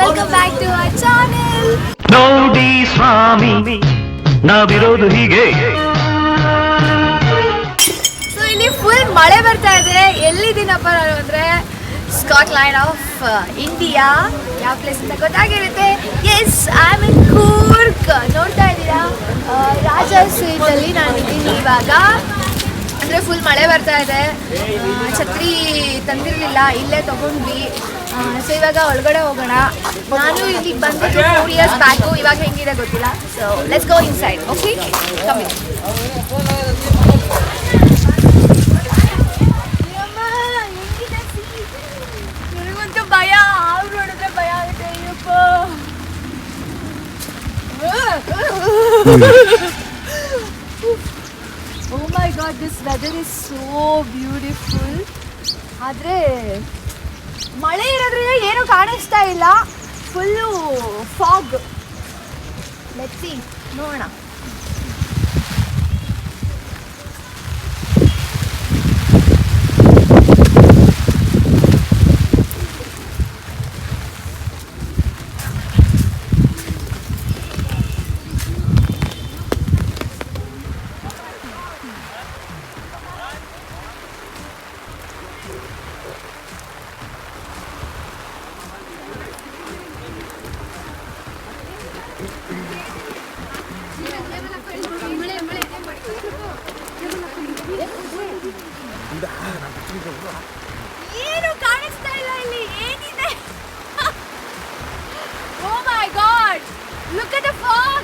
Welcome back to our channel. ನೋಡಿ ಸ್ವಾಮಿ ನಾವಿರೋದು ಹೀಗೆ. ಸೊ ಇಲ್ಲಿ ಫುಲ್ ಮಳೆ ಬರ್ತಾ ಇದೆ. ಎಲ್ಲಿದ್ದೀನಪ್ಪ ನಾನು ಅಂದರೆ ಸ್ಕಾಟ್ಲ್ಯಾಂಡ್ ಆಫ್ ಇಂಡಿಯಾ. ಯಾವ ಪ್ಲೇಸ್ ಅಂತ ಗೊತ್ತಾಗಿರುತ್ತೆ. Yes, I am in Coorg. ನೋಡ್ತಾ ಇದ್ದೀರಾ, ರಾಜಾ ಸ್ವೀಟಲ್ಲಿ ನಾನಿದ್ದೀನಿ ಇವಾಗ. ಅಂದರೆ ಫುಲ್ ಮಳೆ ಬರ್ತಾ ಇದೆ. ಛತ್ರಿ ತಂದಿರಲಿಲ್ಲ, ಇಲ್ಲೇ ತೊಗೊಂಡ್ವಿ. ಸೊ ಇವಾಗ ಒಳಗಡೆ ಹೋಗೋಣ. ನಾನು ಇಲ್ಲಿಗೆ ಬಂದಿದ್ದು 4 ಇಯರ್ಸ್ ಬ್ಯಾಕು. ಇವಾಗ ಹೆಂಗಿದೆ ಗೊತ್ತಿಲ್ಲ. So let's go inside. Okay, ಕಮ್ಮಿ. ನನಗಂತೂ ಭಯ. ಅವ್ರು ನೋಡಿದ್ರೆ ಭಯ ಆಗುತ್ತೆ. Ayyappa, oh my god, this weather is so beautiful. ಆದರೆ ಮಳೆ ಇರೋದ್ರಿಂದ ಏನೂ ಕಾಣಿಸ್ತಾ ಇಲ್ಲ. Full fog. ಲೆಟ್ಸ್ ಸಿ, ನೋಡೋಣ. ಏನು ಕಾಣಿಸ್ತಾ ಇಲ್ಲ ಇಲ್ಲಿ. ಏನಿದೆ? Oh my god, look at the fog.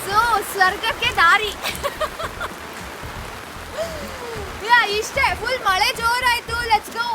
So ಸ್ವರ್ಗಕ್ಕೆ ದಾರಿ. ಇಷ್ಟೇ, ಫುಲ್ ಮಳೆ ಜೋರಾಯ್ತು. Let's go.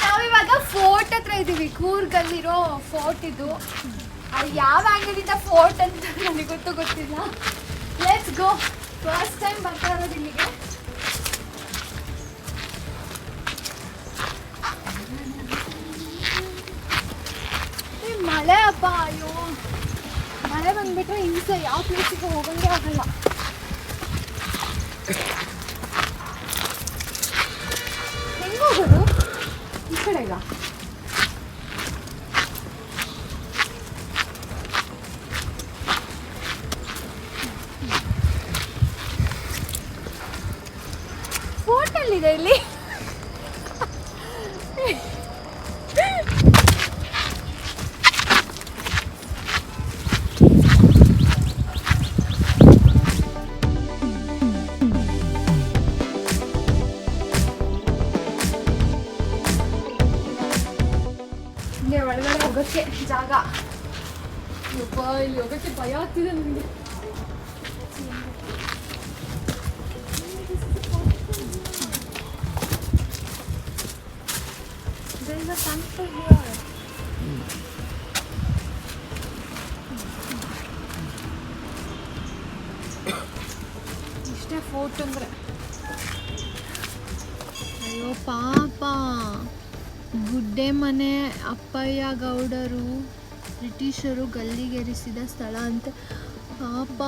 ನಾವಿವಾಗ ಫೋರ್ಟ್ ಹತ್ರ ಇದ್ದೀವಿ. ಕೂರ್ಗಲ್ಲಿರೋ ಫೋರ್ಟ್ ಇದು. ಅದು ಯಾವ ಆಂಗಲಿಂದ ಫೋರ್ಟ್ ಅಂತ ನನಗೊತ್ತು ಗೊತ್ತಿಲ್ಲ. Let's go. ಫಸ್ಟ್ ಟೈಮ್ ಬರ್ತಾ ಇರೋದು ಇಲ್ಲಿಗೆ. ಮಳೆ ಅಪ್ಪ, ಅಯ್ಯೋ ಮಳೆ ಬಂದ್ಬಿಟ್ರೆ ಹಿಂಸೆ. ಯಾವ ಪ್ಲೇಸಿಗೆ ಹೋಗಂಗೆ ಆಗಲ್ಲ. ಹೆಂಗೆ ಹೋಗೋದು ಈ ಕಡೆಗ? ಫೋಟಲ್ಲಿದೆ ಇಲ್ಲಿ. ಒಳಗಡೆ ಹೋಗೋಕ್ಕೆ ಜಾಗ. ಇಲ್ಲಿ ಹೋಗಕ್ಕೆ ಭಯ ಆಗ್ತಿದೆ ನನಗೆ. There is a temple here. ಇಷ್ಟೇ ಫೋರ್ಟ್ ಅಂದರೆ. ಅಯ್ಯೋ ಪಾಪ, ಗುಡ್ಡೆ ಮನೆ ಅಪ್ಪಯ್ಯ ಗೌಡರು ಬ್ರಿಟಿಷರು ಗಲ್ಲಿಗೇರಿಸಿದ ಸ್ಥಳ ಅಂತ. ಪಾಪ.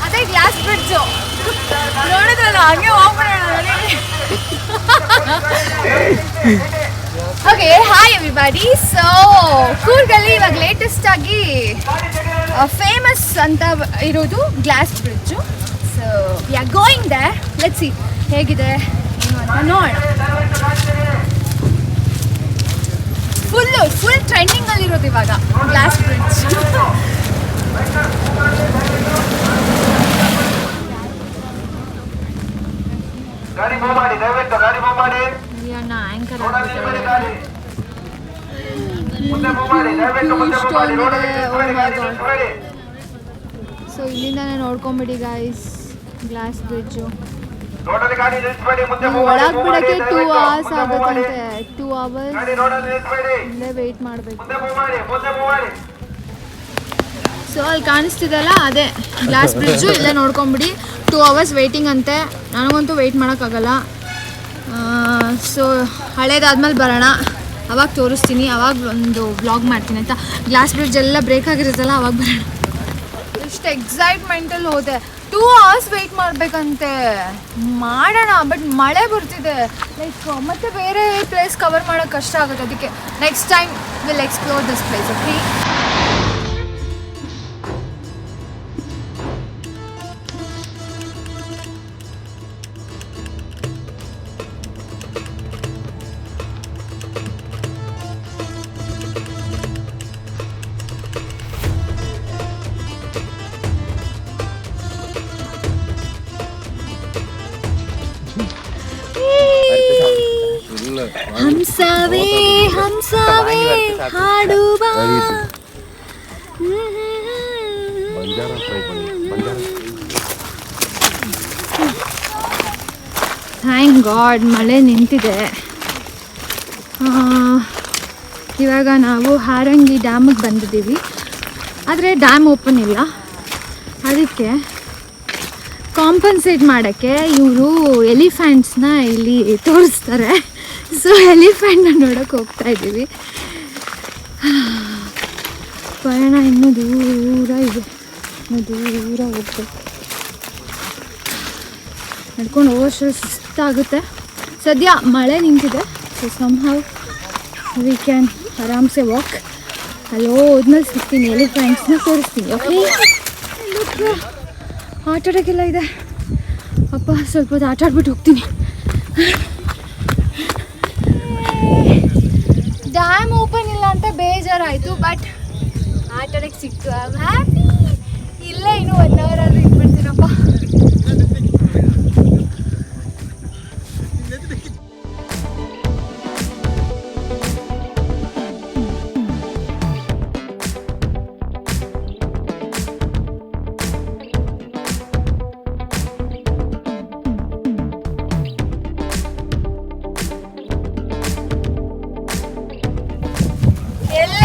ಅದೇ ಗ್ಲಾಸ್ ಬ್ರಿಡ್ಜು ನೋಡಿದ್ರಲ್ಲ, ಹಂಗೆ ಹೋಗ್ಬಿಡೋಣ. Okay, hi everybody. ಸೊ ಕೂರ್ಗಲ್ಲಿ ಇವಾಗ ಲೇಟೆಸ್ಟ್ ಆಗಿ ಫೇಮಸ್ ಅಂತ ಇರೋದು glass bridge. So we are going there. Let's see ಹೇಗಿದೆ ಏನು ಅಂತ ನೋಡೋಣ. ಫುಲ್ ಟ್ರೆಂಡಿಂಗಲ್ಲಿ ಇರೋದು ಇವಾಗ ಗ್ಲಾಸ್ ಬ್ರಿಡ್ಜ್. ಗಾಡಿ ಮೂವ್ ಮಾಡಿ, ದಯವಿಟ್ಟು ಗಾಡಿ ಮೂವ್ ಮಾಡಿ. ಆಂಕರ್ ಸೊ ಇಲ್ಲಿಂದಾನೆ ನೋಡ್ಕೊಂಬಿಡಿ ಗೈಸ್ ಗ್ಲಾಸ್ ಬ್ರಿಡ್ಜು. ಒಳಗೆ ಬಿಡಕ್ಕೆ 2 hours ಆಗುತ್ತಂತೆ. 2 hours ಇಲ್ಲೇ ವೆಯ್ಟ್ ಮಾಡಬೇಕು. ಸೊ ಅಲ್ಲಿ ಕಾಣಿಸ್ತಿದೆಲ್ಲ ಅದೇ ಗ್ಲಾಸ್ ಬ್ರಿಡ್ಜು. ಇಲ್ಲೇ ನೋಡ್ಕೊಂಬಿಡಿ. 2 hours ವೆಯ್ಟಿಂಗ್ ಅಂತೆ. ನನಗಂತೂ ವೆಯ್ಟ್ ಮಾಡೋಕ್ಕಾಗಲ್ಲ. ಸೊ ಹಳೇದಾದ್ಮೇಲೆ ಬರೋಣ, ಅವಾಗ ತೋರಿಸ್ತೀನಿ, ಅವಾಗ ಒಂದು ವ್ಲಾಗ್ ಮಾಡ್ತೀನಿ ಅಂತ. ಗ್ಲಾಸ್ ಬ್ರಿಡ್ಜ್ ಎಲ್ಲ ಬ್ರೇಕ್ ಆಗಿರುತ್ತಲ್ಲ, ಅವಾಗ ಬರೋಣ. ಎಷ್ಟು ಎಕ್ಸೈಟ್ಮೆಂಟಲ್ಲಿ ಹೋದೆ. 2 hours ವೆಯ್ಟ್ ಮಾಡಬೇಕಂತೆ. ಮಾಡೋಣ, ಬಟ್ ಮಳೆ ಬರ್ತಿದೆ. ಲೈಕ್ ಮತ್ತೆ ಬೇರೆ ಪ್ಲೇಸ್ ಕವರ್ ಮಾಡೋಕ್ಕೆ ಕಷ್ಟ ಆಗುತ್ತೆ. ಅದಕ್ಕೆ next time will explore this place. Okay. ಹಂಸವೇ ಹಂಸವೇ ಹಾಡುವ. ಥ್ಯಾಂಕ್ ಗಾಡ್ ಮಳೆ ನಿಂತಿದೆ. ಇವಾಗ ನಾವು ಹಾರಂಗಿ ಡ್ಯಾಮಿಗೆ ಬಂದಿದ್ದೀವಿ. ಆದರೆ ಡ್ಯಾಮ್ ಓಪನ್ ಇಲ್ಲ. ಅದಕ್ಕೆ ಕಾಂಪನ್ಸೇಟ್ ಮಾಡೋಕ್ಕೆ ಇವರು ಎಲಿಫೆಂಟ್ಸ್ನ ಇಲ್ಲಿ ತೋರಿಸ್ತಾರೆ. ಸೊ ಎಲಿಫೆಂಟ್ನ ನೋಡೋಕೆ ಹೋಗ್ತಾ ಇದ್ದೀವಿ. ಪಯಣ ಇನ್ನೂ ದೂರ ಇದೆ, ಇನ್ನೂ ದೂರ ಹೋಗ್ಬೇಕು. ನಡ್ಕೊಂಡು ಹೋಗೋಷ್ಟು ಸುಸ್ತಾಗುತ್ತೆ. ಸದ್ಯ ಮಳೆ ನಿಂತಿದೆ. ಸೊ ಸಮ್ಹೌ ವಿ ಕ್ಯಾನ್ ಆರಾಮ್ಸೆ ವಾಕ್. ಅಲ್ಲಿ ಹೋದ್ಮೇಲೆ ಸಿಗ್ತೀನಿ, ಎಲಿಫೆಂಟ್ಸ್ನ ತೋರಿಸ್ತೀನಿ. ಓಕೆ, ಆಟ ಆಡೋಕ್ಕೆಲ್ಲ ಇದೆ. ಅಪ್ಪ ಸ್ವಲ್ಪ ಹೊತ್ತು ಆಟ ಆಡ್ಬಿಟ್ಟು ಹೋಗ್ತೀನಿ. ಡ್ಯಾಮ್ ಓಪನ್ ಇಲ್ಲ ಅಂತ ಬೇಜಾರಾಯಿತು, ಬಟ್ ಆಟ ಆಡೋಕ್ಕೆ ಸಿಕ್ತು. I am happy. ಇಲ್ಲೇ ಇನ್ನೂ 1 hour ಆದರೂ ಇಟ್ಬಿಡ್ತೀನಪ್ಪ.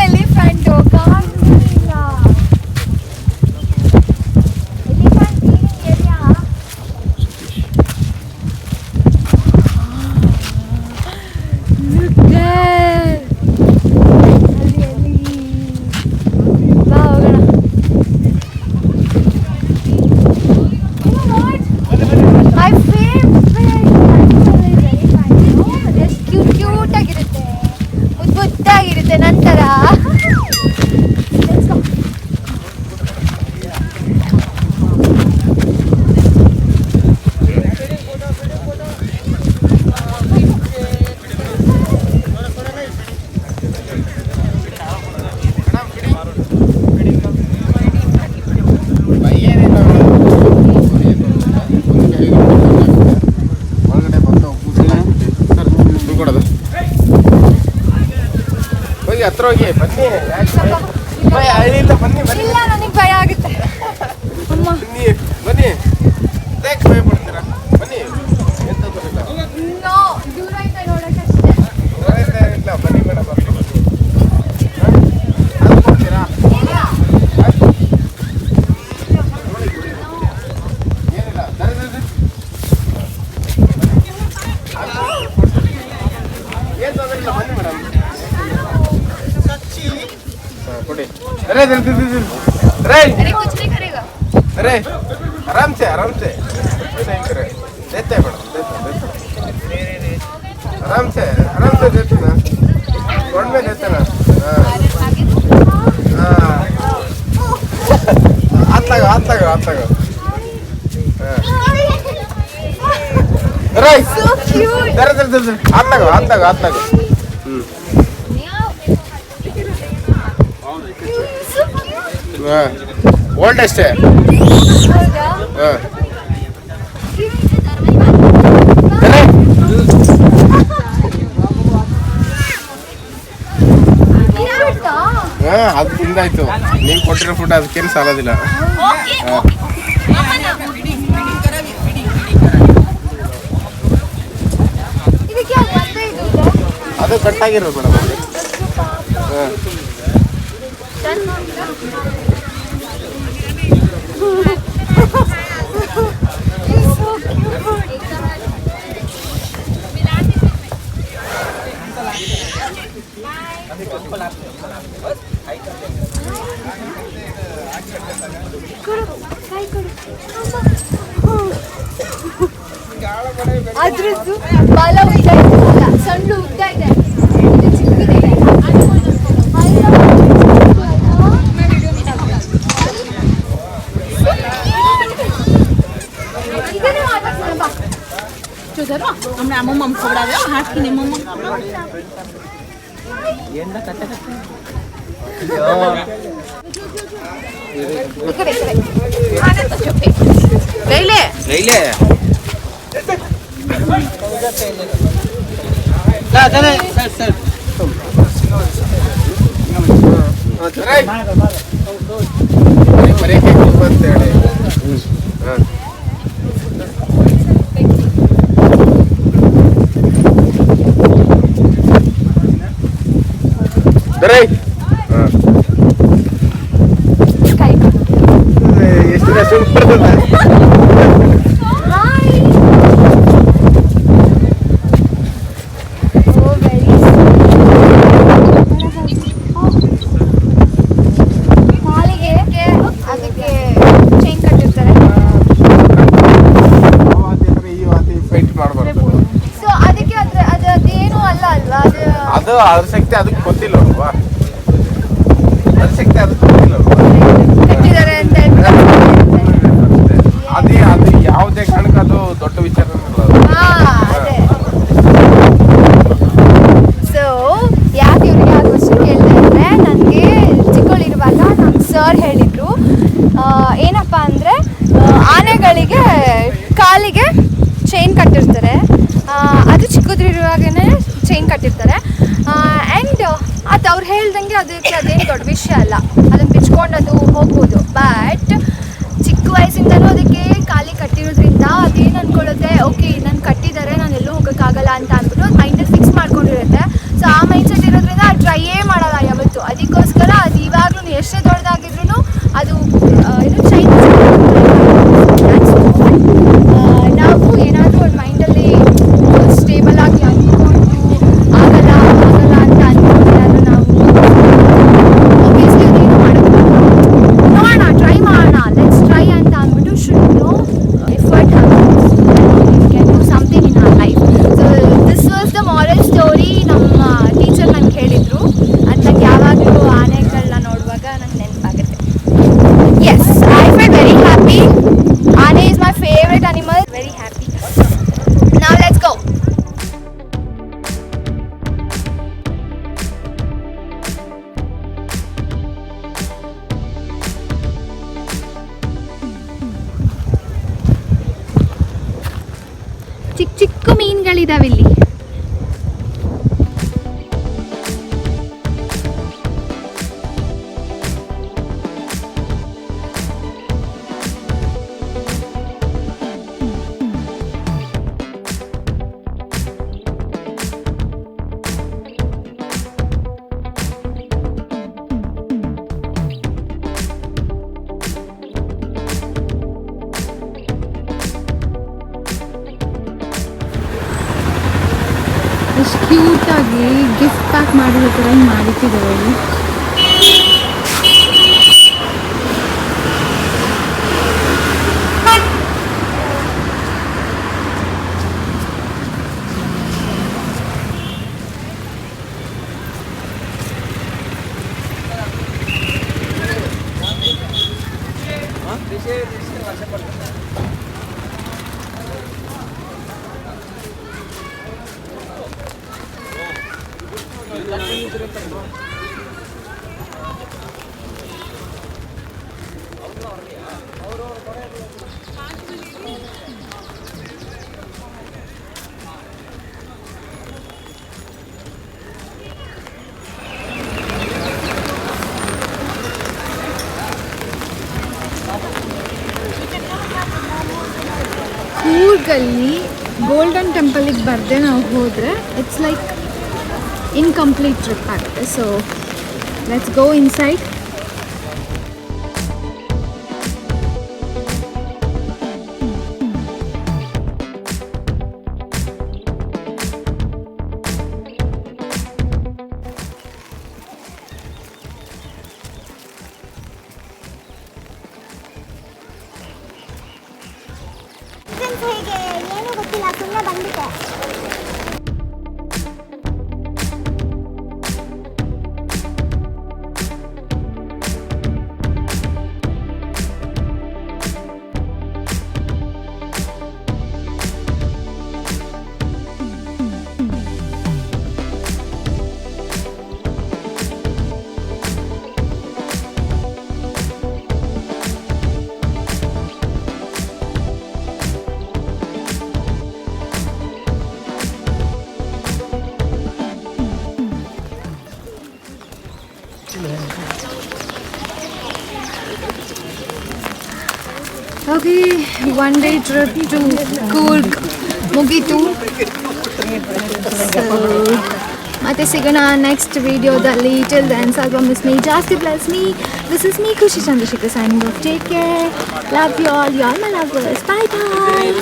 ಎಲಿಫೆಂಟು ಕಾಣಿಲ್ಲ. Elephant area. ಬಾ ಹೋಗೋಣ. ಮೈ ಫೇವ್ರೆಟ್ ಎಷ್ಟು ಕ್ಯೂಟ್ ಆಗಿರುತ್ತೆ, ಮುದ್ದಾಗಿರುತ್ತೆ. ನಂತರ ಹತ್ರ ಹೋಗಿ ಬನ್ನಿ. ಹಳ್ಳಿಯಿಂದ ಬನ್ನಿ ಬನ್ನಿ. ಇಲ್ಲ, ನನಗೆ ಭಯ ಆಗುತ್ತೆ. ಅಮ್ಮ ಬನ್ನಿ ಬನ್ನಿ. ಯಾಕೆ ಭಯ ಪಡ್ತೀರಾ? ಬನ್ನಿ. ಎಂತ ಬರಲ್ಲ. ನೋ, ದೂರ ಐತೆ ನೋಡಕ್ಕೆ ಅಷ್ಟೇ. ಇಲ್ಲ ಬನ್ನಿ ಮೇಡಮ್. ಅದು ಕೊಡ್ತೀರಾ? ಇಲ್ಲ. ಏನಿಲ್ಲ. ಏನು ತೊಂದರೆ ಇಲ್ಲ, ಬನ್ನಿ ಮೇಡಮ್. ಕೊಡಿ. अरे दिल दिल दिल अरे अरे कुछ नहीं करेगा. अरे आराम से नहीं करे. देते हैं मैडम, देते आराम से देते ना. कौन में देते ना. हाथ लगा. अरे So cute. दिल हाथ लगा. So cute. ಓಲ್ಡ್ ಅಷ್ಟೇ. ಹೌದಾ? ಅದು ತಿಂದಾಯ್ತು. ನೀವು ಕೊಟ್ಟಿರೋ ಫುಡ್ ಅದಕ್ಕೇನು ಸಾಲೋದಿಲ್ಲ. ಅದು ಕಟ್ಟಾಗಿರೋದು ಮೇಡಮ್. ಅದ್ರದ್ದು ಬಾಲ ಉದ್ದ ಇದೆ, ಸಣ್ಣ ಉದ್ದ ಇದೆ, ಇದು ಚಿಕ್ಕದಿದೆ. ಇದನ್ನು ಮಾತಾಡ್ಸೋಣ ಬಾ. చూసారు అమ్మ అమ్మమ్మ కూడా హాస్కి అమ్మమ్మ ఏందా కట్ట కట్ట ఇక్కడే ఆనంద చెప్పే రైలే ಮರೆಯಕ್ಕೆ ಅಂತೇಳಿ ಕೈ ಎಷ್ಟು ದಿನ ಸುಮ್ಮನೆ ಕಾಲಿಗೆ ಅದಕ್ಕೆ ಚೈನ್ ಕಟ್ಟಿರ್ತಾರೆ. ಈ ವಾತಿ ಫೈಟ್ ಮಾಡಬಾರ್ದು. ಸೊ ಅದಕ್ಕೆ ಅದೇನು ಅಲ್ಲ ಅಲ್ವಾ ಅದು ಅದ್ರ ಶಕ್ತಿ ಅದಕ್ಕೆ ಗೊತ್ತಿಲ್ಲ ಅಲ್ವಾ, ಅದ್ರ ಶಕ್ತಿ ಅದಕ್ಕೆ ಗೊತ್ತಿಲ್ಲ ಅಲ್ವಾ, ಕಟ್ಟಿದ್ದಾರೆ ಅಂತ ಅದೇ ಅದು ಯಾವುದೇ ಕಾರಣಕ್ಕೆ ಅದು ದೊಡ್ಡ ವಿಚಾರ ಅದೇ. ಸೊ ಯಾಕೆ ಇವ್ರಿಗೆ ಆ ಕ್ವಶನ್ ಕೇಳಿದೆ ಅಂದರೆ ನನಗೆ ಚಿಕ್ಕವಳಿರುವಾಗ ನಮ್ಮ ಸರ್ ಹೇಳಿದರು ಏನಪ್ಪ ಅಂದರೆ ಆನೆಗಳಿಗೆ ಕಾಲಿಗೆ ಚೈನ್ ಕಟ್ಟಿರ್ತಾರೆ, ಅದು ಚಿಕ್ಕದ್ರಿರುವಾಗನೇ ಚೈನ್ ಕಟ್ಟಿರ್ತಾರೆ. ಆ್ಯಂಡ್ ಅದು ಅವ್ರು ಹೇಳ್ದಂಗೆ ಅದಕ್ಕೆ ಅದೇನು ದೊಡ್ಡ ವಿಷಯ ಅಲ್ಲ, ಅದನ್ನು ಬಿಚ್ಕೊಂಡು ಅದು ಹೋಗ್ಬೋದು. ಬಟ್ ಚಿಕ್ಕ ವಯಸ್ಸಿಂದನೂ ಅದಕ್ಕೆ ಕಾಲಿ ಕಟ್ಟಿರೋದ್ರಿಂದ ಅದೇನು ಅಂದ್ಕೊಳ್ಳುತ್ತೆ, ಓಕೆ ನಾನು ಕಟ್ಟಿದ್ದಾರೆ, ನಾನು ಎಲ್ಲೂ ಹೋಗೋಕ್ಕಾಗಲ್ಲ ಅಂತ ಅಂದ್ಬಿಟ್ಟು ಮೈಂಡಲ್ಲಿ ಫಿಕ್ಸ್ ಮಾಡ್ಕೊಂಡಿರುತ್ತೆ. ಸೊ ಆ ಮೈಂಡ್ಸೆಟ್ ಇರೋದ್ರಿಂದ ಅದು ಟ್ರೈಯೇ ಮಾಡಲ್ಲ ಯಾವತ್ತು. ಅದಕ್ಕೋಸ್ಕರ ಅದು ಇವಾಗಲೂ ಎಷ್ಟೇ ದೊಡ್ಡದಾಗಿದ್ರೂ ಅದು ಇದು ಚೈನ್ ನಾವು ಏನಾದರೂ ಒಂದು ಮೈಂಡಲ್ಲಿ ಸ್ಟೇಬಲ್ ಆಗಿ ಅಂದ್ಕೊಂಡು ಆಗಲ್ಲ ಅಂತ ಅಂದ್ಕೊಂಡು ಏನಾದರೂ ನಾವು ಆಬ್ವಿಯಸ್ಲಿ ಅದೇನು ಮಾಡೋದು ನೋಡೋಣ, ಟ್ರೈ ಮಾಡೋಣ, ಲೆಟ್ಸ್ ಟ್ರೈ ಅಂತ ಅಂದ್ಬಿಟ್ಟು should know effort can do something in our life. So this was the moral story. ನಮ್ಮ ಟೀಚರ್ ನಂಗೆ ಹೇಳಿದರು, ಅದು ನಂಗೆ ಯಾವಾಗಲೂ ಆನೆಗಳನ್ನ ನೋಡುವಾಗ ನಂಗೆ ನೆನಪಾಗುತ್ತೆ. Yes, I feel very happy. ಆನೆ is my favorite animal. Very happy. Now let's go. ಚಿಕ್ಕ ಚಿಕ್ಕ ಮೀನುಗಳಿದಾವೆ ಇಲ್ಲಿ. ಎಷ್ಟು ಕ್ಯೂಟಾಗಿ ಗಿಫ್ಟ್ ಪ್ಯಾಕ್ ಮಾಡಿರೋ ಥರ ಹಿಂಗೆ ಮಾಡಿಟ್ಟಿದ್ದಾರೆ ಅಲ್ಲಿ. ಕೂರ್ಗಲ್ಲಿ ಗೋಲ್ಡನ್ ಟೆಂಪಲಿಗೆ ಬರದೆ ನಾವು ಹೋದರೆ ಇಟ್ಸ್ ಲೈಕ್ ಇನ್ಕಂಪ್ಲೀಟ್ ಟ್ರಿಪ್ ಆಗುತ್ತೆ. So let's go inside. ಹೇಗೆ ಏನು ಗೊತ್ತಿಲ್ಲ, ಸುಮ್ಮನೆ ಬಂದ್ಬಿಟ್ಟೆ. Finally one day trip to Coorg ಮುಗೀತು. ಮತ್ತೆ ಸಿಗೋಣ ನೆಕ್ಸ್ಟ್ ವಿಡಿಯೋದಲ್ಲಿ. ಟಿಲ್ ದೆನ್ ಸ್ವಲ್ಪ ಮಿಸ್ ಮೀ, ಜಾಸ್ತಿ plus me. This is me Khushi Chandrashekhar signing off. Take care, love you all, you are my lovers. Bye bye.